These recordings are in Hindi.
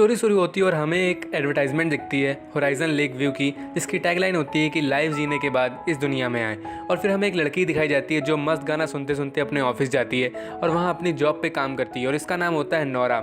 स्टोरी शुरू होती है और हमें एक एडवर्टाइजमेंट दिखती है होराइजन लेक व्यू की, जिसकी टैगलाइन होती है कि लाइफ जीने के बाद इस दुनिया में आए। और फिर हमें एक लड़की दिखाई जाती है जो मस्त गाना सुनते सुनते अपने ऑफिस जाती है और वहाँ अपनी जॉब पे काम करती है और इसका नाम होता है नौरा।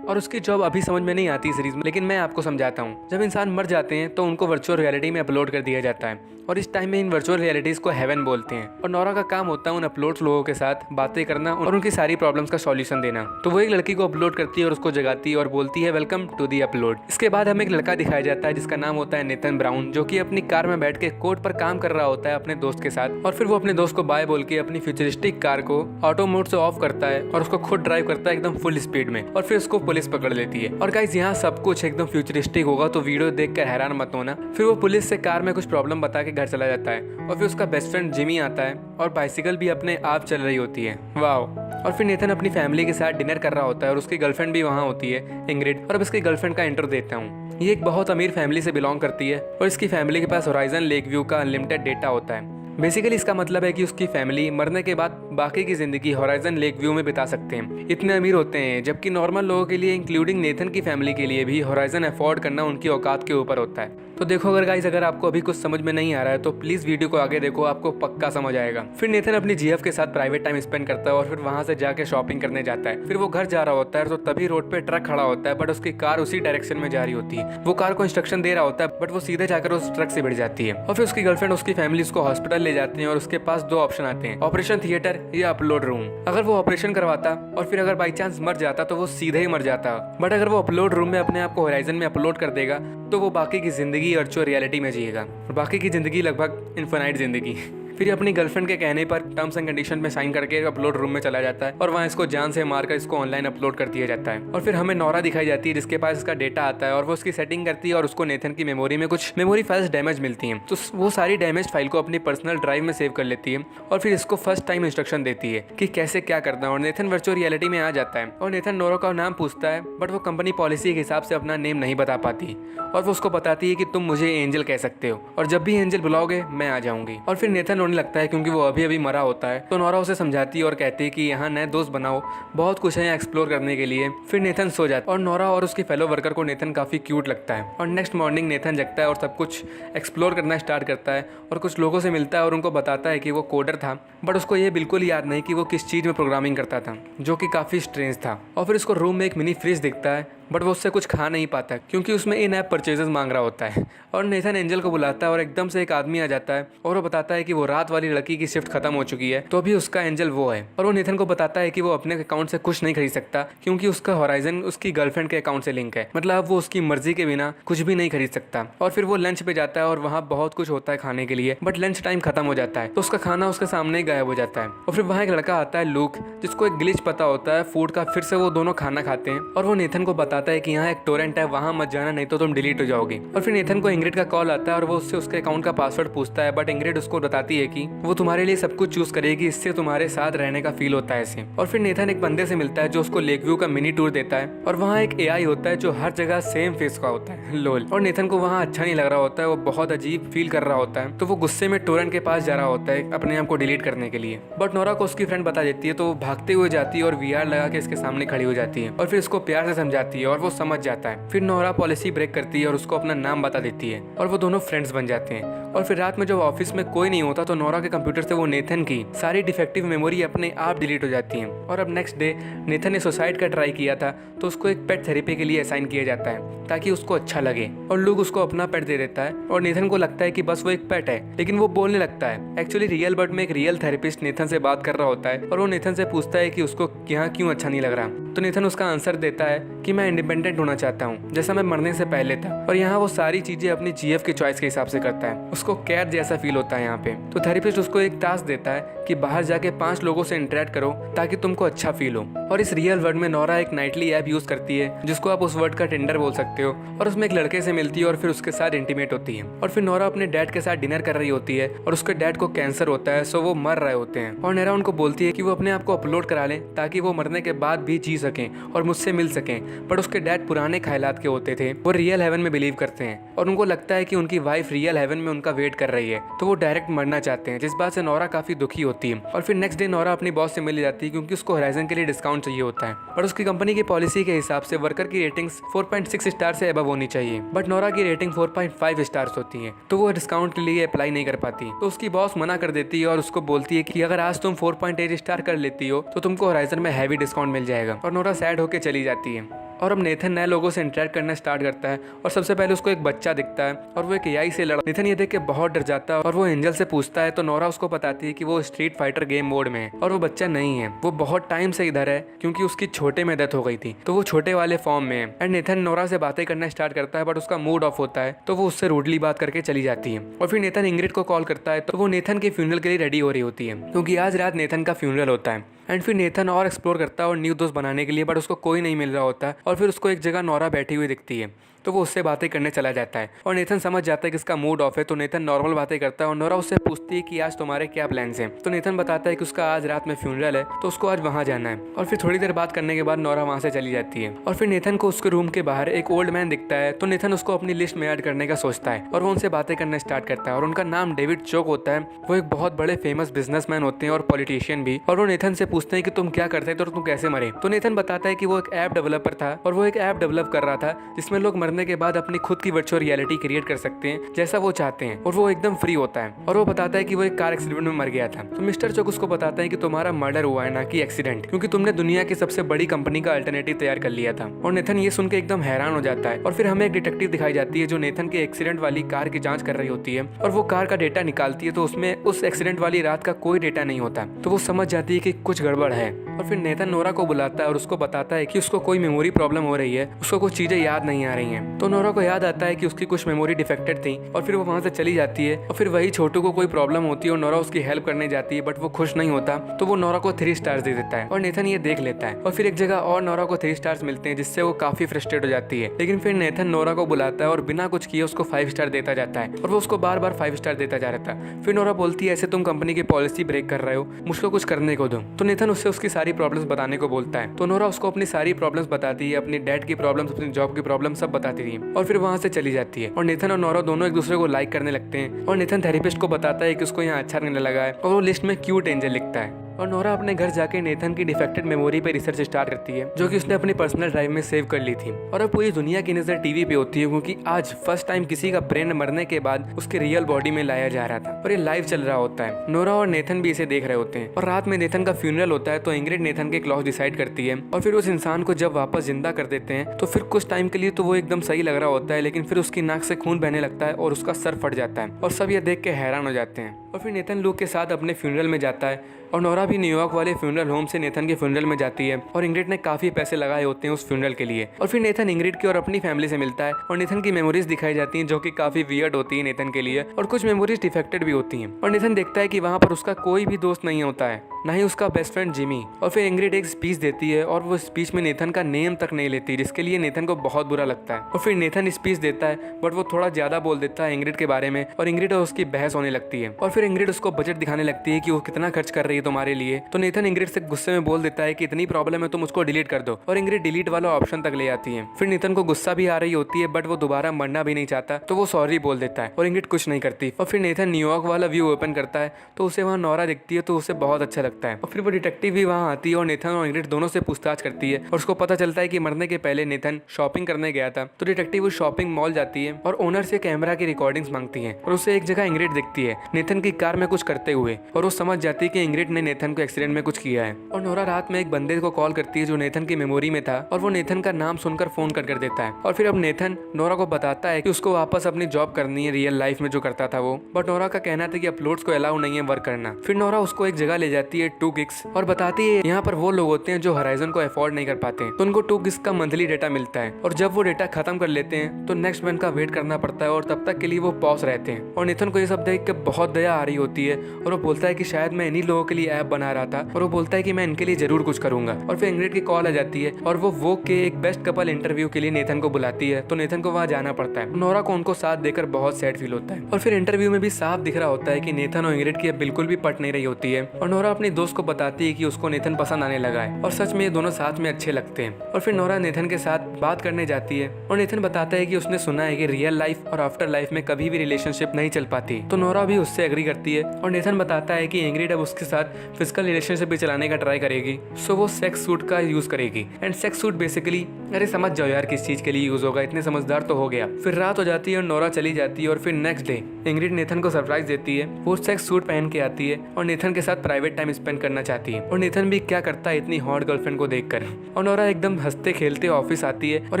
और उसकी जॉब अभी समझ में नहीं आती सीरीज में, लेकिन मैं आपको समझाता हूँ। जब इंसान मर जाते हैं तो उनको वर्चुअल रियलिटी में अपलोड कर दिया जाता है और इस टाइम में इन वर्चुअल रियलिटीज़ को हेवन बोलते हैं। और नौरा का काम होता है उन अपलोड्स लोगों के साथ बातें करना और उनकी सारी प्रॉब्लम्स का सॉल्यूशन देना। तो वो एक लड़की को अपलोड करती है और उसको जगाती है और बोलती है वेलकम टू दी अपलोड। इसके बाद हमें एक लड़का दिखाया जाता है जिसका नाम होता है नेथन ब्राउन, जो कि अपनी कार में बैठ के कोड पर काम कर रहा होता है अपने दोस्त के साथ। और फिर वो अपने दोस्त को बाय बोल के अपनी फ्यूचरिस्टिक कार को ऑटो मोड से ऑफ करता है और उसको खुद ड्राइव करता है एकदम फुल स्पीड में। और फिर उसको पुलिस पकड़ लेती है। और गाइस, यहाँ सब कुछ एकदम फ्यूचरिस्टिक होगा तो वीडियो देखकर हैरान मत होना। फिर वो पुलिस से कार में कुछ प्रॉब्लम बता के घर चला जाता है और फिर उसका बेस्ट फ्रेंड जिमी आता है और बाइसिकल भी अपने आप चल रही होती है। वाओ। और फिर नेथन अपनी फैमिली के साथ डिनर कर रहा होता है और उसकी गर्लफ्रेंड भी वहाँ होती है, इंग्रिड। और अब इसकी गर्लफ्रेंड का इंट्रो देता हूँ। ये एक बहुत अमीर फैमिली से बिलोंग करती है और इसकी फैमिली के पास होराइजन लेक व्यू का अनलिमिटेड डेटा होता है। बेसिकली इसका मतलब है कि उसकी फैमिली मरने के बाद बाकी की जिंदगी होराइजन लेक व्यू में बिता सकते हैं। इतने अमीर होते हैं, जबकि नॉर्मल लोगों के लिए इंक्लूडिंग नेथन की फैमिली के लिए भी होराइजन अफोर्ड करना उनकी औकात के ऊपर होता है। तो देखो अगर गाइस, अगर आपको अभी कुछ समझ में नहीं आ रहा है तो प्लीज़ वीडियो को आगे देखो, आपको पक्का समझ आएगा। फिर नेथन अपनी जीएफ के साथ प्राइवेट टाइम स्पेंड करता है और फिर वहाँ से जाके शॉपिंग करने जाता है। फिर वो घर जा रहा होता है तो तभी रोड पे ट्रक खड़ा होता है, बट उसकी कार उसी डायरेक्शन में जा रही होती है। वो कार को इंस्ट्रक्शन दे रहा होता है बट वो सीधे जाकर उस ट्रक से भिड़ जाती है। और फिर उसकी गर्लफ्रेंड उसकी फैमिली उसको हॉस्पिटल ले जाती है और उसके पास दो ऑप्शन आते हैं, ऑपरेशन थिएटर या अपलोड रूम। अगर वो ऑपरेशन करवाता और फिर अगर बाई चांस मर जाता तो वो सीधे ही मर जाता, बट अगर वो अपलोड रूम में अपने आप को होराइजन में अपलोड कर देगा तो वो बाकी की जिंदगी वर्चुअल रियलिटी में जिएगा और बाकी की जिंदगी लगभग इनफिनाइट जिंदगी। फिर अपनी गर्लफ्रेंड के कहने पर टर्म्स एंड कंडीशन में साइन करके अपलोड रूम में चला जाता है और वहाँ इसको जान से मारकर इसको ऑनलाइन अपलोड कर दिया जाता है। और फिर हमें नौरा दिखाई जाती है जिसके पास इसका डेटा आता है और वो उसकी सेटिंग करती है और उसको नेथन की मेमोरी में कुछ मेमोरी फाइल्स डैमेज मिलती हैं, तो वो सारी डैमेज फाइल को अपनी पर्सनल ड्राइव में सेव कर लेती है और फिर इसको फर्स्ट टाइम इंस्ट्रक्शन देती है कि कैसे क्या करना है। और नेथन वर्चुअल रियलिटी में आ जाता है और नेथन नौरा का नाम पूछता है बट वो कंपनी पॉलिसी के हिसाब से अपना नेम नहीं बता पाती और वो उसको बताती है कि तुम मुझे एंजल कह सकते हो और जब भी एंजल बुलाओगे मैं आ जाऊंगी। और फिर नेथन रोने लगता है क्योंकि वो अभी अभी मरा होता है। तो नौरा उसे समझाती है और कहती है कि यहाँ नए दोस्त बनाओ, बहुत कुछ है यहाँ एक्सप्लोर करने के लिए। फिर नेथन सो जाता है और नौरा और उसकी फेलो वर्कर को नेथन काफ़ी क्यूट लगता है। और नेक्स्ट मॉर्निंग नेथन जगता है और सब कुछ एक्सप्लोर करना स्टार्ट करता है और कुछ लोगों से मिलता है और उनको बताता है कि वो कोडर था, बट उसको ये बिल्कुल याद नहीं कि वो किस चीज़ में प्रोग्रामिंग करता था, जो कि काफ़ी स्ट्रेंज था। और फिर उसको रूम में एक मिनी फ्रिज दिखता है बट वो उससे कुछ खा नहीं पाता क्योंकि उसमें इन ऐप परचेजेस मांग रहा होता है। और नेथन एंजल को बुलाता है और एकदम से एक आदमी आ जाता है और वो बताता है कि वो रात वाली लड़की की शिफ्ट खत्म हो चुकी है तो अभी उसका एंजल वो है। और वो नेथन को बताता है कि वो अपने अकाउंट से कुछ नहीं खरीद सकता क्योंकि उसका होराइजन उसकी गर्लफ्रेंड के अकाउंट से लिंक है, मतलब वो उसकी मर्जी के बिना कुछ भी नहीं खरीद सकता। और फिर वो लंच पे जाता है और वहाँ बहुत कुछ होता है खाने के लिए, बट लंच टाइम खत्म हो जाता है तो उसका खाना उसके सामने ही गायब हो जाता है। और फिर वहाँ एक लड़का आता है लूक, जिसको एक ग्लिच पता होता है फूड का। फिर से वो दोनों खाना खाते हैं और वो नेथन को बताता है कि यहाँ एक टोरेंट है, वहाँ मत जाना नहीं तो तुम डिलीट हो जाओगे। और फिर नेथन को इंग्रिड का कॉल आता है और वो उससे उसके अकाउंट का पासवर्ड पूछता है, बट इंग्रिड उसको बताती है कि वो तुम्हारे लिए सब कुछ चूज करेगी, इससे तुम्हारे साथ रहने का फील होता है ऐसे। और फिर नेथन एक बंदे से मिलता है जो उसको लेक व्यू का मिनी टूर देता है और वहाँ एक एआई होता है जो हर जगह सेम फेस का होता है, लोल। और नेथन को वहाँ अच्छा नहीं लग रहा होता है, वो बहुत अजीब फील कर रहा होता है, तो वो गुस्से में टोरेंट के पास जा रहा होता है अपने आप को डिलीट करने के लिए। बट नौरा को उसकी फ्रेंड बता देती है तो वो भागते हुए जाती है और वीआर लगा के इसके सामने खड़ी हो जाती है और फिर उसको प्यार से समझाती है और वो समझ जाता है। फिर नौरा पॉलिसी ब्रेक करती है और उसको अपना नाम बता देती है और वो दोनों फ्रेंड्स बन जाते हैं। और फिर रात में जब ऑफिस में कोई नहीं होता तो नौरा के कंप्यूटर से वो नेथन की सारी डिफेक्टिव मेमोरी अपने आप डिलीट हो जाती है। और अब नेक्स्ट डे नेथन ने सुसाइड का ट्राई किया था तो उसको एक पेट थेरेपी के लिए असाइन किया जाता है ताकि उसको अच्छा लगे और लोग उसको अपना पेट दे देता है और नेथन को लगता है कि बस वो एक पेट है, लेकिन वो बोलने लगता है। एक्चुअली रियल वर्ल्ड में एक रियल थेरेपिस्ट नेथन से बात कर रहा होता है और वो नेथन से पूछता है कि उसको यहाँ क्यों अच्छा नहीं लग रहा। तो नेथन उसका आंसर देता है कि मैं इंडिपेंडेंट होना चाहता हूँ जैसा मैं मरने से पहले था। और यहाँ वो सारी चीजें अपनी जीएफ की चॉइस के हिसाब से करता है, उसको कैद जैसा फील होता है यहाँ पे। तो थेरेपिस्ट उसको एक टास्क देता है कि बाहर जाके 5 लोगों से इंटरेक्ट करो ताकि तुमको अच्छा फील हो। और इस रियल वर्ल्ड में नौरा एक नाइटली ऐप यूज करती है जिसको आप उस वर्ड का टिंडर बोल सकते हो और उसमें एक लड़के से मिलती है और फिर उसके साथ इंटीमेट होती है। और फिर नौरा अपने डैड के साथ डिनर कर रही होती है और उसके डैड को कैंसर होता है, सो वो मर रहे होते हैं। और नौरा उनको बोलती है कि वो अपने आप को अपलोड करा लें ताकि वो मरने के बाद भी जी सकें और मुझसे मिल सकें। बट उसके डैड पुराने ख्यालात के होते थे, वो रियल हेवन में बिलीव करते हैं और उनको लगता है कि उनकी वाइफ रियल हेवन में उनका वेट कर रही है, तो वो डायरेक्ट मरना चाहते हैं, जिस बात से नौरा काफी दुखी होती है। होती है। और फिर नेक्स्ट डे नोरा अपनी बॉस से मिल जाती है क्योंकि उसको होराइजन के लिए डिस्काउंट चाहिए होता है, पर उसकी कंपनी की पॉलिसी के हिसाब से वर्कर की रेटिंग्स 4.6 स्टार से अबव होनी चाहिए, बट नोरा की रेटिंग 4.5 स्टार्स होती है, तो वो डिस्काउंट के लिए अप्लाई नहीं कर पाती। तो उसकी बॉस मना कर देती है और उसको बोलती है कि अगर आज तुम 4.8 स्टार कर लेती हो तो तुमको होराइजन में हैवी डिस्काउंट मिल जाएगा। और नोरा सैड होकर चली जाती है। और अब नेथन नए लोगों से इंटरेक्ट करना स्टार्ट करता है और सबसे पहले उसको एक बच्चा दिखता है और वो एक एआई से लड़ा। नेथन ये देख के बहुत डर जाता है और वो एंजल से पूछता है, तो नोरा उसको बताती है कि वो स्ट्रीट फाइटर गेम मोड में है और वो बच्चा नहीं है, वो बहुत टाइम से इधर है क्योंकि उसकी छोटे में डेथ हो गई थी, तो वो छोटे वाले फॉर्म में है। एंड नेथन नोरा से बातें करना स्टार्ट करता है, बट उसका मूड ऑफ होता है तो वो उससे रूडली बात करके चली जाती है। और फिर नेथन इंग्रिड को कॉल करता है, तो वो नेथन के फ्यूनरल के लिए रेडी हो रही होती है क्योंकि आज रात नेथन का फ्यूनरल होता है। एंड फिर नेथन और एक्सप्लोर करता है और न्यू दोस्त बनाने के लिए, बट उसको कोई नहीं मिल रहा होता है। और फिर उसको एक जगह नोरा बैठी हुई दिखती है, तो वो उससे बातें करने चला जाता है और नेथन समझ जाता है कि इसका मूड ऑफ है, तो नेथन नॉर्मल बातें करता है और नोरा उससे पूछती है कि आज तुम्हारे क्या प्लान्स हैं। तो नेथन बताता है कि उसका आज रात में फ्यूनरल है, तो उसको आज वहाँ जाना है। और फिर थोड़ी देर बात करने के बाद नोरा वहाँ से चली जाती है। और फिर नेथन को उसके रूम के बाहर एक ओल्ड मैन दिखता है, तो नेथन उसको अपनी लिस्ट में ऐड करने का सोचता है और वो उनसे बातें करना स्टार्ट करता है। और उनका नाम डेविड चोक होता है, वो एक बहुत बड़े फेमस बिजनेसमैन होते हैं और पॉलिटिशियन भी। और वो नेथन से पूछते हैं कि तुम क्या करते थे और तुम कैसे मरे। तो नेथन बताता है कि वो एक ऐप डेवलपर था और वो एक ऐप डेवलप कर रहा था जिसमें लोग मरने के बाद अपनी खुद की वर्चुअल रियलिटी क्रिएट कर सकते हैं जैसा वो चाहते हैं, और वो एकदम फ्री होता है। और वो बताता है कि वो एक कार एक्सीडेंट में मर गया था। तो मिस्टर चोक उसको बताता है कि तुम्हारा मर्डर हुआ है, ना कि एक्सीडेंट, क्योंकि तुमने दुनिया की सबसे बड़ी कंपनी का अल्टरनेटिव तैयार कर लिया था। और नेथन ये सुन के एकदम हैरान हो जाता है। और फिर हमें एक डिटेक्टिव दिखाई जाती है जो नेथन के एक्सीडेंट वाली कार की जांच कर रही होती है और वो कार का डेटा निकालती है, तो उसमें उस एक्सीडेंट वाली रात का कोई डेटा नहीं होता। तो वो समझ जाती है कि कुछ गड़बड़ है। और फिर नेथन नोरा को बुलाता है और उसको बताता है कि उसको कोई मेमोरी प्रॉब्लम हो रही है, उसको कुछ चीजें याद नहीं आ रही हैं। तो नोरा को याद आता है कि उसकी कुछ मेमोरी डिफेक्टेड थी और फिर वो वहाँ से चली जाती है। और फिर वही छोटू को कोई प्रॉब्लम होती है और नोरा उसकी हेल्प करने जाती है, बट वो खुश नहीं होता, तो वो नोरा को 3 स्टार्स दे देता है और नेथन ये देख लेता है। और फिर एक जगह और नोरा को 3 स्टार्स मिलते हैं जिससे वो काफी फ्रस्ट्रेट हो जाती है। लेकिन फिर नेथन नोरा को बुलाता है और बिना कुछ किए उसको 5 स्टार देता जाता है और वो उसको बार बार 5 स्टार देता जा रहा था। फिर नोरा बोलती है, ऐसे तुम कंपनी की पॉलिसी ब्रेक कर रहे हो, मुझको कुछ करने को दो। तो नेथन उससे उसकी सारी प्रॉब्लम्स बताने को बोलता है। तो नोरा उसको अपनी सारी प्रॉब्लम्स बताती है, अपनी डैड की प्रॉब्लम्स, अपनी जॉब की प्रॉब्लम सब बताती थी। और फिर वहाँ से चली जाती है। और नेथन और नोरा दोनों एक दूसरे को लाइक करने लगते हैं। और नेथन थेरेपिस्ट को बताता है कि उसको यहाँ अच्छा लगने लगा है और वो लिस्ट में क्यूट एंजल लिखता है। और नोरा अपने घर जाके नेथन की डिफेक्टेड मेमोरी पे रिसर्च स्टार्ट करती है जो कि उसने अपनी पर्सनल ड्राइव में सेव कर ली थी। और अब पूरी दुनिया की नजर टीवी पे होती है क्योंकि आज फर्स्ट टाइम किसी का ब्रेन मरने के बाद उसके रियल बॉडी में लाया जा रहा था और ये लाइव चल रहा होता है। नोरा और नेथन भी इसे देख रहे होते हैं। और रात में नेथन का फ्यूनरल होता है, तो इंग्रिड नेथन के क्लॉज डिसाइड करती है और फिर उस इंसान को जब वापस जिंदा कर देते हैं तो फिर कुछ टाइम के लिए तो वो एकदम सही लग रहा होता है, लेकिन फिर उसकी नाक से खून बहने लगता है और उसका सर फट जाता है और सब ये देख के हैरान हो जाते हैं। और फिर नेथन लूक के साथ अपने फ्यूनरल में जाता है और नोरा भी न्यूयॉर्क वाले फ्यूनरल होम से नेथन के फ्यूनरल में जाती है और इंग्रिड ने काफी पैसे लगाए होते हैं उस फ्यूनरल के लिए। और फिर नेथन इंग्रिड की और अपनी फैमिली से मिलता है और नेथन की मेमोरीज दिखाई जाती हैं जो कि काफी वियर्ड होती है नेथन के लिए, और कुछ मेमोरीज डिफेक्टेड भी होती हैं। और नेथन देखता है कि वहाँ पर उसका कोई भी दोस्त नहीं होता है, ना ही उसका बेस्ट फ्रेंड जिमी। और फिर इंग्रिड एक स्पीच देती है और वो स्पीच में नेथन का नेम तक नहीं लेती, जिसके लिए नेथन को बहुत बुरा लगता है। और फिर नेथन स्पीच देता है बट वो थोड़ा ज्यादा बोल देता है इंग्रिड के बारे में और इंग्रिड और उसकी बहस होने लगती है। और फिर इंग्रिड उसको बजट दिखाने लगती है कि वो कितना खर्च कर रही है तुम्हारे लिए। तो नेथन इंग्रिड से गुस्से में बोल देता है कि इतनी प्रॉब्लम है तुम उसको डिलीट कर दो, और इंग्रिड डिलीट वाला ऑप्शन तक ले आती है। फिर नेथन को गुस्सा भी आ रही होती है बट वो दोबारा मरना भी नहीं चाहता, तो वो सॉरी बोल देता है और इंग्रिड कुछ नहीं करती। और फिर नेथन न्यूयॉर्क वाला व्यू ओपन करता है तो उसे वहाँ नोरा दिखती है, तो उसे बहुत अच्छा लगता है। और फिर वो डिटेक्टिव भी वहाँ आती है और नेथन और इंग्रिड दोनों से पूछताछ करती है और उसको पता चलता है कि मरने के पहले नेथन शॉपिंग करने गया था। तो डिटेक्टिव उस शॉपिंग मॉल जाती है और ओनर से कैमरा की रिकॉर्डिंग्स मांगती है और उसे एक जगह इंग्रिड दिखती है नेथन की कार में कुछ करते हुए, और वो समझ जाती है कि इंग्रिड ने नेथन को एक्सीडेंट में कुछ किया है। और नोरा रात में एक बंदे को कॉल करती है जो नेथन की मेमोरी में था और वो नेथन का नाम सुनकर फोन कर देता है। और फिर अब नेथन नोरा को बताता है कि उसको वापस अपनी जॉब करनी है रियल लाइफ में जो करता था वो, बट नोरा का कहना था कि अपलोड्स को अलाउ नहीं है वर्क करना। फिर नोरा उसको एक जगह ले जाती है 2 गिग्स और बताती है यहाँ पर वो लोग होते हैं जो होराइजन को अफोर्ड नहीं कर पाते, तो उनको 2 गिग्स का मंथली डेटा मिलता है और जब वो डेटा खत्म कर लेते हैं तो नेक्स्ट मंथ का वेट करना पड़ता है और तब तक के लिए वो पॉज रहते हैं। और नेथन को ये सब देख के बहुत दया आ रही होती है और वो बोलता है कि शायद मैं इन्हीं लोगों के लिए ऐप बना रहा था, और वो बोलता है कि मैं इनके लिए जरूर कुछ करूंगा। और फिर इंग्रिड की कॉल आ जाती है और वो वोग के एक बेस्ट कपल इंटरव्यू के लिए नेथन को बुलाती है, तो नेथन को वहाँ जाना पड़ता है। नोरा को उनको साथ देकर बहुत सैड फील होता है। और फिर इंटरव्यू में भी साफ दिख रहा होता है कि नेथन और इंग्रिड की अब बिल्कुल भी पट नहीं रही होती है। और नोरा अपने दोस्त को बताती है कि उसको नेथन पसंद आने लगा है और सच में ये दोनों साथ में अच्छे लगते हैं। और फिर नोरा नेथन के साथ बात करने जाती है और नेथन बताता है कि उसने सुना है कि रियल लाइफ और आफ्टर लाइफ में कभी भी रिलेशनशिप नहीं चल पाती, तो नोरा भी उससे एग्री करती है। और नेथन बताता है कि इंग्रिड अब उसके साथ साथ फिजिकल रिलेशनशिप भी चलाने का ट्राई करेगी। सो वो सेक्स सूट का यूज करेगी। एंड सेक्स सूट बेसिकली, अरे समझ जाओ यार किस चीज के लिए यूज होगा, इतने समझदार तो हो गया। फिर रात हो जाती है और नोरा चली जाती है और फिर नेक्स्ट डे इंग्रिड नेथन को सरप्राइज देती है। वो सेक्स सूट पहन के आती है और नेथन के साथ प्राइवेट टाइम स्पेंड करना चाहती है। और नेथन भी क्या करता है इतनी हॉट गर्लफ्रेंड को देखकर। और नोरा एकदम हंसते खेलते ऑफिस आती है और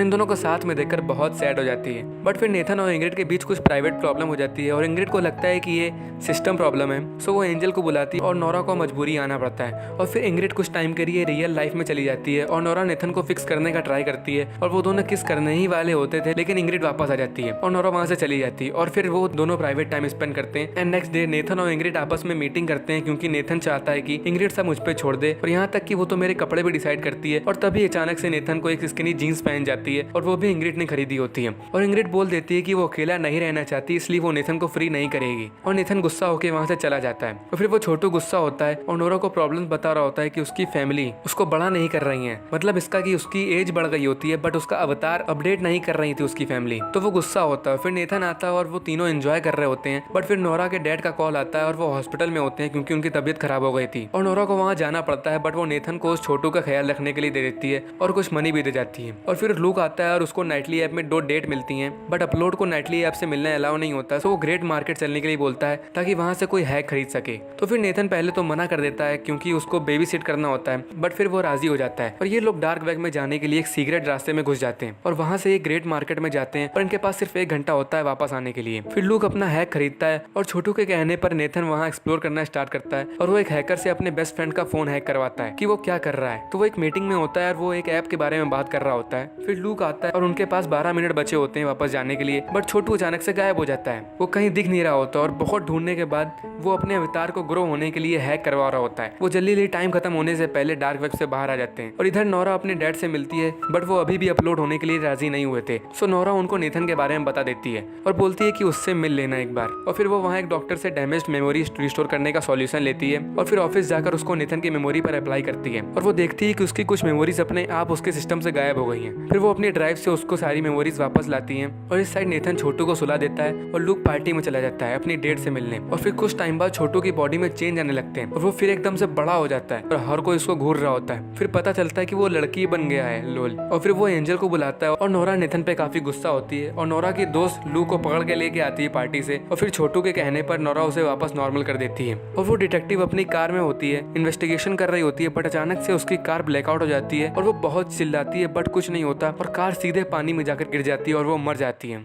इन दोनों को साथ में देखकर बहुत सैड हो जाती है। बट फिर नेथन और इंग्रिड के बीच कुछ प्राइवेट प्रॉब्लम हो जाती है और इंग्रिड को लगता है कि ये सिस्टम प्रॉब्लम है। सो वो एंजल को बुलाती है और नोरा को मजबूरी आना पड़ता है। और फिर इंग्रिड कुछ टाइम के लिए रियल लाइफ में चली जाती है और नोरा नेथन को फिक्स करने का ट्राई करती है और वो दोनों किस करने ही वाले होते थे, लेकिन इंग्रिड वापस आ जाती है और नोरा वहां से चली जाती है। और फिर वो दोनों प्राइवेट टाइम स्पेंड करते हैं। एंड नेक्स्ट डे नेथन और इंग्रिड आपस में मीटिंग करते हैं क्योंकि नेथन चाहता है कि इंग्रिड सब मुझ पे छोड़ दे और यहाँ तक कि वो तो मेरे कपड़े भी डिसाइड करती है। और तभी अचानक से नेथन को एक स्किनी जीन्स पहन जाती है और वो भी इंग्रिड ने खरीदी होती है। और इंग्रिड बोल देती है कि वो अकेला नहीं रहना चाहती, इसलिए वो नेथन को फ्री नहीं करेगी। और नेथन गुस्सा होकर वहां से चला जाता है। और फिर वो छोटू गुस्सा होता है और नोरा को प्रॉब्लम बता रहा होता है कि उसकी फैमिली उसको बड़ा नहीं कर रही है, मतलब इसका कि उसकी एज बढ़ गई होती है बट उसका अवतार अपडेट नहीं कर रही थी उसकी फैमिली। तो वो गुस्सा होता है। फिर नेथन आता है और वो तीनों एंजॉय कर रहे होते हैं। बट फिर नोरा के डैड का कॉल आता है और वो हॉस्पिटल में होते हैं क्योंकि उनकी तबीयत खराब हो गई थी और नोरा को वहां जाना पड़ता है। बट वो नेथन को उस छोटू का ख्याल रखने के लिए दे देती है और कुछ मनी भी दे जाती है। और फिर लूक आता है और उसको नाइटली ऐप में 2 डेट मिलती हैं। बट अपलोड को नाइटली ऐप से मिलना अलाउ नहीं होता। तो वो ग्रेट मार्केट चलने के लिए बोलता है ताकि वहां से कोई हैक खरीद सके। तो फिर नेथन पहले तो मना कर देता है क्योंकि उसको बेबी सिट करना होता है। बट फिर वो राजी हो जाता है और ये लोग डार्क वेब में जाने के लिए एक सीक्रेट रास्ते में घुस जाते हैं और वहां से एक ग्रेट मार्केट में जाते हैं। और इनके पास सिर्फ 1 घंटा होता है वापस आने के लिए। फिर लूक अपना हैक खरीदता है और छोटू के कहने पर नेथन वहां एक्सप्लोर करना स्टार्ट करता है और वो एक हैकर से अपने बेस्ट फ्रेंड का फोन हैक करवाता है कि वो क्या कर रहा है। तो वो एक मीटिंग में होता है और वो एक ऐप के बारे में बात कर रहा होता है। फिर लूक आता है और उनके पास 12 मिनट बचे होते हैं वापस जाने के लिए। बट छोटू अचानक से गायब हो जाता है, वो कहीं दिख नहीं रहा होता और बहुत ढूंढने के बाद वो अपने अवतार को ग्रो होने के लिए हैक करवा रहा होता है। वो जल्दी टाइम खत्म होने से पहले डार्क वेब से बाहर आ जाते हैं। और इधर नोरा अपने डैड से मिलती है बट वो अभी भी अपलोड होने के लिए राजी नहीं हुए थे। सो नोरा उनको नेथन के बारे में बता देती है और बोलती है कि उससे मिल लेना एक बार। और फिर वो वहाँ एक डॉक्टर से डैमेज्ड मेमोरी रिस्टोर करने का सॉल्यूशन लेती है और फिर ऑफिस जाकर उसको नेथन की मेमोरी पर अप्लाई करती है। और वो देखती है कि उसकी कुछ मेमोरीज अपने आप उसके सिस्टम से गायब हो गई हैं। फिर वो अपनी ड्राइव से उसको सारी मेमोरीज वापस लाती हैं। और इस साइड नेथन छोटू को सुला देता है और लूक पार्टी में चला जाता है अपनी डेट से मिलने। और फिर कुछ टाइम बाद छोटू की बॉडी में चेंज आने लगते हैं और वो फिर एकदम से बड़ा हो जाता है और हर कोई उसको घूर रहा होता है। फिर पता चलता है कि वो लड़की बन गया है, लोल। और फिर वो एंजल को बुलाता है और नोरा नेथन पे काफी गुस्सा होती है और नोरा की दोस्त लू को पकड़ के लेके आती है पार्टी से। और फिर छोटू के कहने पर नोरा उसे वापस नॉर्मल कर देती है। और वो डिटेक्टिव अपनी कार में होती है, इन्वेस्टिगेशन कर रही होती है। बट अचानक से उसकी कार ब्लैकआउट हो जाती है और वो बहुत चिल्लाती है बट कुछ नहीं होता और कार सीधे पानी में जाकर गिर जाती है और वो मर जाती है।